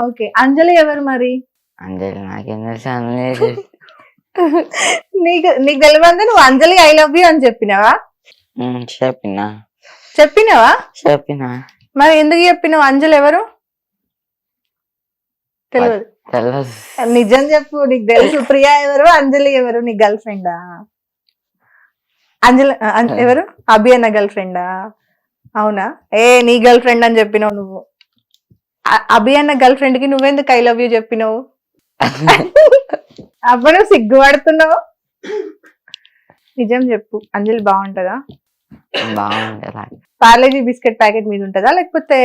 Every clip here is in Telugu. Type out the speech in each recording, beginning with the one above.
ఓకే. అంజలి ఎవరు మరి? అంజలి నాకేం తెలుసు అనలేదు. నీకు నీకు తెలియదంటే నువ్వు అంజలి ఐ లవ్ యూ అని చెప్పినావా? చెప్పినా చెప్పినావా? చెప్పినా మరి ఎందుకు చెప్పినావు? అంజలి ఎవరు తెలియదు. తెలియదు. నిజం చెప్పు, నీకు తెలుసు. ప్రియా ఎవరు, అంజలి ఎవరు? నీ గర్ల్ ఫ్రెండా? అంజలి ఎవరు? అభి అన్న గర్ల్ ఫ్రెండా? అవునా? నీ గర్ల్ ఫ్రెండ్ అని చెప్పినావు నువ్వు. అభి అన్న గర్ల్ ఫ్రెండ్ కి నువ్వెందుకు ఐ లవ్ యూ చెప్పినావు? అప్పుడు నువ్వు సిగ్గుపడుతున్నావు. నిజం చెప్పు, అంజలి బాగుంటదా? బాగుంటది. పార్లేజీ బిస్కెట్ ప్యాకెట్ మీద ఉంటదా లేకపోతే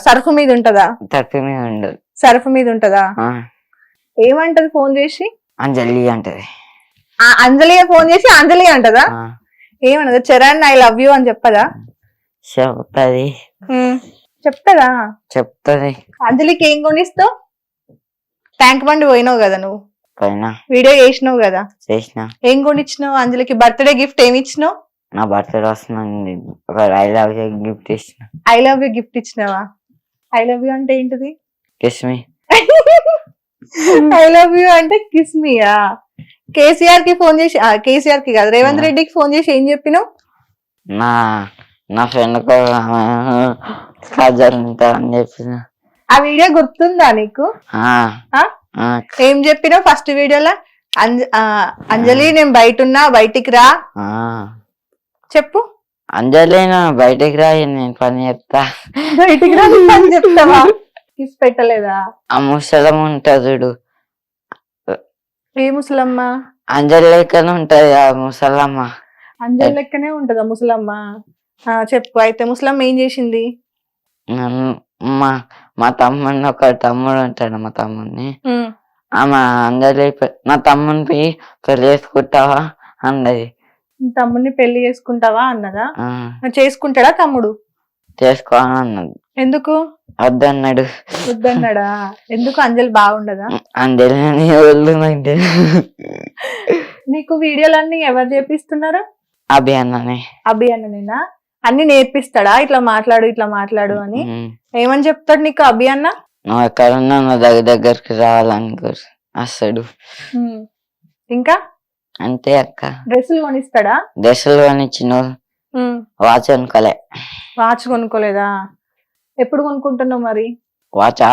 సర్ఫ్ మీద ఉంటదా? తప్పి మీద ఉండదు. సర్ఫ్ మీద ఉంటదా? ఏమంటది ఫోన్ చేసి? అంజలి అంటది. అంజలి ఫోన్ చేసి అంజలి అంటదా? ఏమన్నదా? చరణ్ ఐ లవ్ యూ అని చెప్పదా? చెప్తది. చెప్తదా? చెప్తది. అంజలికి ఏం కొనిస్తావు? ట్యాంక్ బండి పోయినావు కదా నువ్వు, పోయినా. వీడియో చేసినావు కదా, చేసిన. ఏం కొనిచ్చినావు అంజలికి? బర్త్డే గిఫ్ట్ ఏమి ఇచ్చినావు? నా బర్త్డే వస్తుంది, ఒక ఐ లవ్ యూ గిఫ్ట్ ఇచ్చిన. ఐ లవ్ యూ గిఫ్ట్ ఇచ్చినావా? ఐ లవ్ యూ అంటే ఏంటిది? Kiss me. I love you అంటే కిస్ మీయా? కేసీఆర్ కి ఫోన్ చేసి, కేసీఆర్ కి కాదు, రేవంత్ రెడ్డికి ఫోన్ చేసి ఏం చెప్పినావు? నా ఫ్రెండ్ కాజల్ ఉంటా అని చెప్పిన. ఆ వీడియో గుర్తుందా నీకు? ఏం చెప్పినావు ఫస్ట్ వీడియోలో? అంజలి నేను బయట ఉన్నా, బయటికి రా చెప్పు. అంజలి బయటికి రా, నేను పని చెప్తా. బయటికి రా పని చెప్తావా? కిస్ పెట్టలేదా? ఆ ముసలం ఉంటది చూడు. ఏ ముసలమ్మ? అంజలి లెక్కనే ఉంటది ఆ ముసలమ్మ. అంజలి లెక్కనే ఉంటదా ముసలమ్మ? చెప్పు. అయితే ముసలమ్మ ఏం చేసింది? మా తమ్ముడిని, ఒక తమ్ముడు ఉంటాడు, మా తమ్ముడిని ఆమె అంజలి నా తమ్ముని పోయి పెళ్లి చేసుకుంటావా అన్నది. తమ్ముడిని పెళ్లి చేసుకుంటావా అన్నదా? చేసుకుంటాడా తమ్ముడు? చేసుకోవాలని అన్నది. ఎందుకు వద్దన్నాడు. వద్దన్నాడా? ఎందుకు? అంజలి బాగుండదా? అంజలి నీకు వీడియోలన్నీ ఎవరు చేపిస్తున్నారు? అభి అన్ననే. అభి అన్ననేనా? అన్ని నేర్పిస్తాడా? ఇట్లా మాట్లాడు, ఇట్లా మాట్లాడు అని ఏమని చెప్తాడు నీకు అభి అన్న? నువ్వు ఎక్కడున్నా నా దగ్గరికి రావాలనుకో వస్తాడు. ఇంకా అంతే అక్క. డ్రెస్సులు కొనిస్తాడా? డ్రెస్సులు కొనిచ్చిన, వాచ్ కొనుక్కోలే. వాచ్ కొనుక్కోలేదా? ఎప్పుడు కొనుక్కుంటున్నావు మరి? వాచా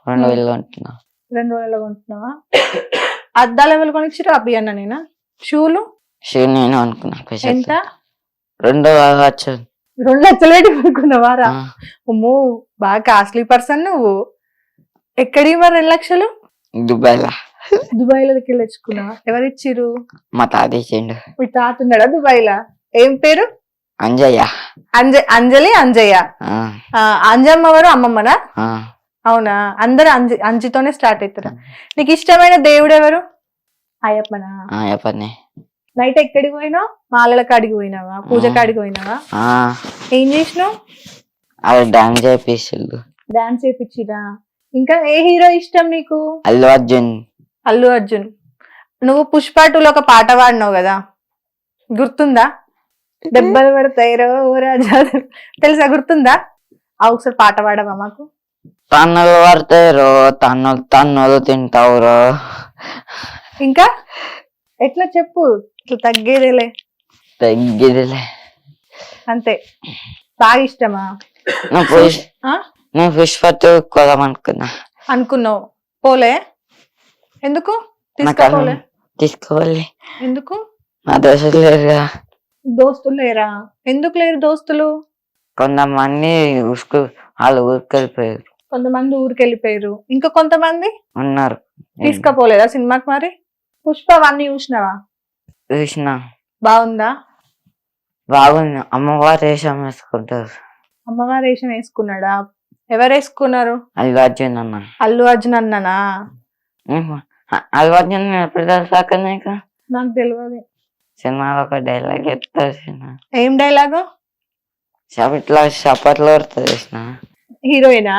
2000 కొంటున్నా. 2000 కొంటున్నావా? అద్దాలు ఎవరు కొనిచ్చారు? అభి అన్న నేనా? షూలు? షూ నేను అనుకున్నా. ఎంత? 2 వాచ్. 2 లక్షలు పెట్టి కొనుక్కున్నావారా? అమ్మో, బాగా కాస్ట్లీ పర్సన్ నువ్వు. ఎక్కడి మరి 2 లక్షలు? దుబాయ్ లో. దుబాయ్ లోకి వెళ్ళి తెచ్చుకున్నావా? ఎవరిచ్చిరు? మా తాత ఇచ్చిండు. మీ తాత ఉన్నాడా దుబాయ్ లా? ఏం పేరు? అంజయ్య. అంజలి అంజయ్య. అంజమ్మ ఎవరు? అమ్మమ్మనా? అవునా? అందరు అంజితోనే స్టార్ట్ అవుతారా? నీకు ఇష్టమైన దేవుడు ఎవరు? అయ్యప్పనా? అయ్యప్పనే. నైట్ ఎక్కడికి పోయినావు? మాలల కాడికి పోయినావా? పూజ కాడికి పోయినావా? ఏం చేసినావు? అది డాన్స్ చేపిస్తుండు. డాన్స్ చేపించిరా? ఇంకా ఏ హీరో ఇష్టం నీకు? అల్లు అర్జున్. అల్లు అర్జున్. నువ్వు పుష్ప 2లో ఒక పాట పాడినావు కదా, గుర్తుందా? దెబ్బలు పడతాయిరో రాజా, తెలుసా? గుర్తుందా? ఒకసారి పాట పాడవా మాకు? తన్నులు పడతాయిరో, తన్నులు తింటావురో. ఇంకా ఎట్లా చెప్పు? ఇట్లా తగ్గేదేలే. అంతే. బాగా ఇష్టమా? నేను పుష్ప 2 కొదామనుకున్నా. అనుకున్నావు, పోలే? ఎందుకు తీసుకోవాలి? ఎందుకు? నా దోస్తులు లేరుగా. దోస్తులు లేరా? ఎందుకు లేరు దోస్తులు? కొంతమంది వాళ్ళు ఊరికి వెళ్ళిపోయారు. కొంతమంది ఊరికి వెళ్ళిపోయారు, ఇంకా కొంతమంది ఉన్నారు. తీసుకపోలేదా సినిమాకి? మరి పుష్ప 1 చూసినావా? చూసినా. బాగుందా? బాగుంది. అమ్మవారు వేషం వేసుకుంటారు. అమ్మవారు వేషం వేసుకున్నాడా? ఎవరు వేసుకున్నారు? అల్లు అర్జున్ అన్న. అల్లు అర్జున్ అన్ననా? అల్లు అర్జున్ ఎప్పుడు తెలుసాక నీకు? నాకు తెలియదు. సినిమాలో ఒక డైలాగ్ చెప్తారు. ఏం డైలాగు? ఇట్లా చప్పట్లు పడుతుంది. హీరోయినా?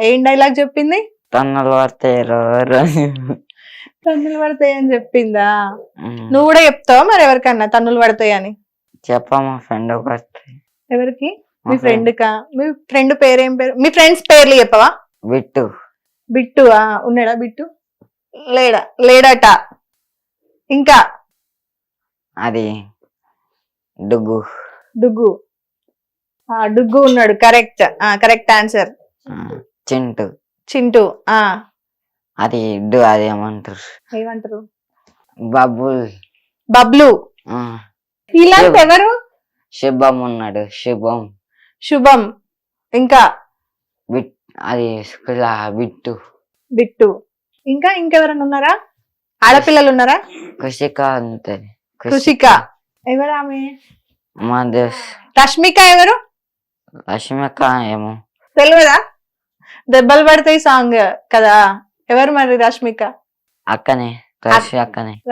ఏం డైలాగ్ చెప్పింది? తన్నులు పడతాయి. తన్నులు పడతాయి అని చెప్పిందా? నువ్వు కూడా చెప్తావా మరి ఎవరికన్నా తన్నులు పడతాయి అని? చెప్పా, మా ఫ్రెండ్ ఒక. ఎవరికి? మీ ఫ్రెండ్ కా? మీ ఫ్రెండ్ పేరేం పేరు? మీ ఫ్రెండ్స్ పేర్లు చెప్పవా? బిట్టు. బిట్టు ఉన్నాడా బిట్టు? లేడట. ఇంకా అది డుగ్గు. డుగ్గు డుగ్గు ఉన్నాడు. Correct answer. చింటు. చింటూ. అది ఏమంటారు బబుల్. బబ్లు. ఇలాంటి ఎవరు? శుభం ఉన్నాడు. శుభం. ఇంకా అది బిట్టు. ఇంకా ఇంకెవరైనా ఉన్నారా? ఆడపిల్లలు ఉన్నారా? కృషిక ఉంటది. కృషిక. ఎవరు ఆమె? మా దేశ్. రష్మిక ఎవరు? రష్మిక ఏమో తెలియదా? దెబ్బలు పడతాయి సాంగ్ కదా. ఎవరు మరి రష్మిక? అక్కనే.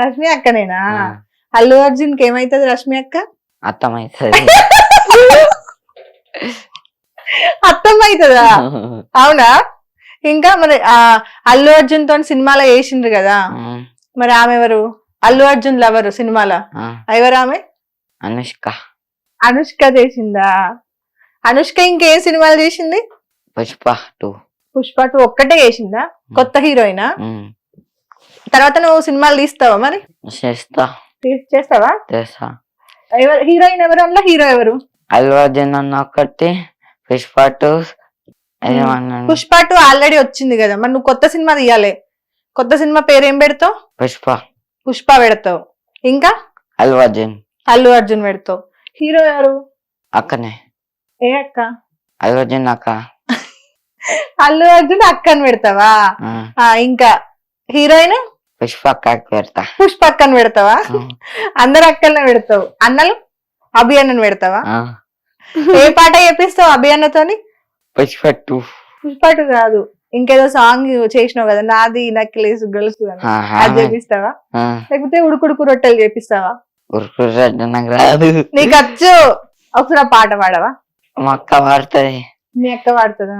రష్మి అక్కనేనా? అల్లు అర్జున్ కి ఏమైతుంది రష్మి అక్క? అత్తమైతుంది. అత్తమైతుందా? అవునా? ఇంకా మరి అల్లు అర్జున్ తో సినిమాలో వేసిండ్రు కదా, మరి ఆమె ఎవరు? అల్లు అర్జున్ లవరు సినిమాలో ఎవరు ఆమె? అనుష్క చేసిందా? అనుష్క ఇంకేం సినిమాలు చేసింది? పుష్ప 2 ఒక్కటే చేసిందా? కొత్త హీరోయినా? తర్వాత నువ్వు సినిమాలు తీస్తావా మరి? చేస్తావా? ఎవరు హీరోయిన్? ఎవరు అందులో హీరో ఎవరు? అల్లు అర్జున్ అన్న ఒకటి, పుష్ప 2. పుష్ప 2 ఆల్రెడీ వచ్చింది కదా, మరి నువ్వు కొత్త సినిమా తీయాలి. కొత్త సినిమా పేరు ఏం పెడతావు? పుష్ప పెడతావు. ఇంకా అల్లు అర్జున్ పెడతావు. హీరో ఎవరు? అక్కనే. ఏ అక్క? అల్లు అర్జున్ అక్క. అల్లు అర్జున్ అక్కని పెడతావా? ఇంకా హీరోయిన్? పుష్ప అక్కకి పెడతా. పుష్ప అక్కని పెడతావా? అందరు అక్కలనే పెడతావు. అన్నలు? అభి అన్నని పెడతావా? ఏ పాట చేపిస్తావు అభి అన్నతోని? పుష్ప 2 కాదు, ఇంకేదో సాంగ్ చేసినావు కదా, నాది నక్కిలేసు గర్ల్స్ అది చేపిస్తావా? లేకపోతే ఉడుకుడుకు రొట్టెలు చేపిస్తావా? నీకు వచ్చు. ఒకసారి ఆ పాట పాడవా? మా అక్క పాడుతుంది. మీ అక్క పాడుతుందా?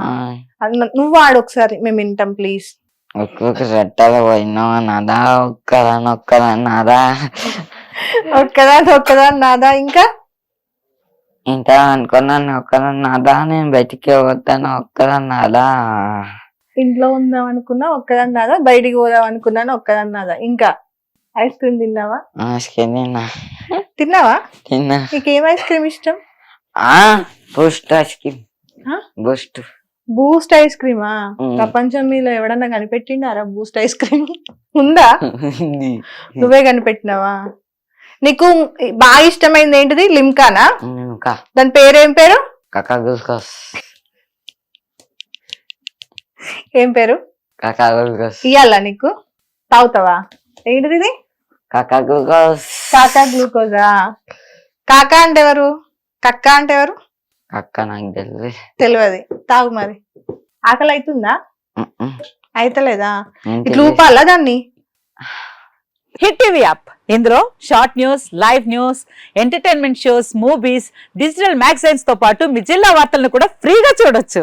నువ్వు వాడు ఒకసారి, మేము వింటాం ప్లీజ్. ఒక్కొక్క రొట్టెలు పోయినావా నాదా, ఒక్కదాన్నాదా. నాదా. ఇంకా అనుకున్నాను ఒక్కదాన్నాదా, నేను బయటికి పోతాను ఒక్కదాన్నాదా. ఇంట్లో ఉందాం అనుకున్నా ఒక్కదన్నాదా, బయటికి పోదాం అనుకున్నాను ఒక్కదన్నాదా. ఇంకా ఐస్ క్రీమ్ తిన్నావా? తిన్నావా? నీకేం ఐస్ క్రీమ్ ఇష్టం? Boost ice cream. Boost ice క్రీమా? ప్రపంచం మీద ఎవడన్నా కనిపెట్టిండారా బూస్ట్ ఐస్ క్రీమ్? ఉందా? నువ్వే కనిపెట్టినావా? నీకు బాగా ఇష్టమైంది ఏంటిది? లిమ్కానా? దాని పేరేం పేరు? ఏం పేరు? ఇయ్యాలా నీకు? తాగుతావా? ఏంటిది ఇది? కాకా గ్లూకోజా? కాకా అంటే ఎవరు? కక్క అంటే ఎవరు? నాకు తెలియదు. తాగు మరి. ఆకలి అవుతుందా? అయితలేదా? ఇట్లా ఊపాలా దాన్ని? హిట్ టీవీ యాప్, ఇందులో short news, live news, entertainment shows, movies, digital magazines తో పాటు మీ జిల్లా వార్తలను కూడా ఫ్రీగా చూడొచ్చు.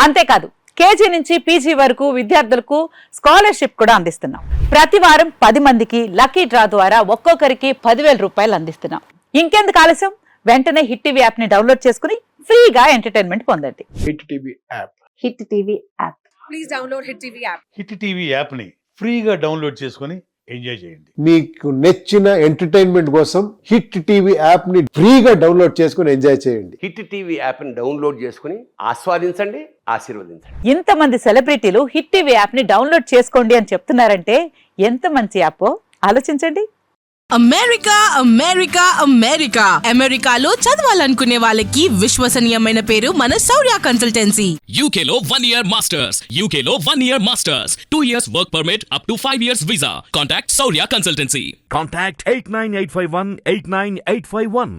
అంతేకాదు, కేజీ నుంచి పీజీ వరకు విద్యార్థులకు స్కాలర్షిప్ కూడా అందిస్తున్నాం. ప్రతి వారం 10 మందికి లక్కీ డ్రా ద్వారా ఒక్కొక్కరికి 10,000 రూపాయలు అందిస్తున్నాం. ఇంకెందుకు ఆలస్యం? వెంటనే హిట్ టీవీ యాప్ ని డౌన్లోడ్ చేసుకుని ఫ్రీగా ఎంటర్టైన్మెంట్ పొందండి. Hit TV app. Hit TV app. Please download hit TV app. Hit TV app ని ఫ్రీగా డౌన్లోడ్ చేసుకుని ఎంజాయ్ చేయండి. మీకు నచ్చిన ఎంటర్టైన్మెంట్ కోసం హిట్ టీవీ యాప్ ని ఫ్రీగా డౌన్లోడ్ చేసుకుని ఎంజాయ్ చేయండి. హిట్ టీవీ యాప్ ని డౌన్లోడ్ చేసుకుని ఆస్వాదించండి, ఆశీర్వదించండి. ఇంతమంది సెలబ్రిటీలు హిట్ టీవీ యాప్ ని డౌన్లోడ్ చేసుకోండి అని చెప్తున్నారంటే ఎంత మంచి యాప్ ఆలోచించండి. అమెరికాలో చదవాలనుకునే వాళ్ళకి విశ్వసనీయమైన పేరు మన శౌర్య కన్సల్టెన్సీ. UK లో 1 year masters, UK లో 1 year masters, 2 years work permit up to 5 years visa. Contact Saurya Consultancy. Contact 89851 89851.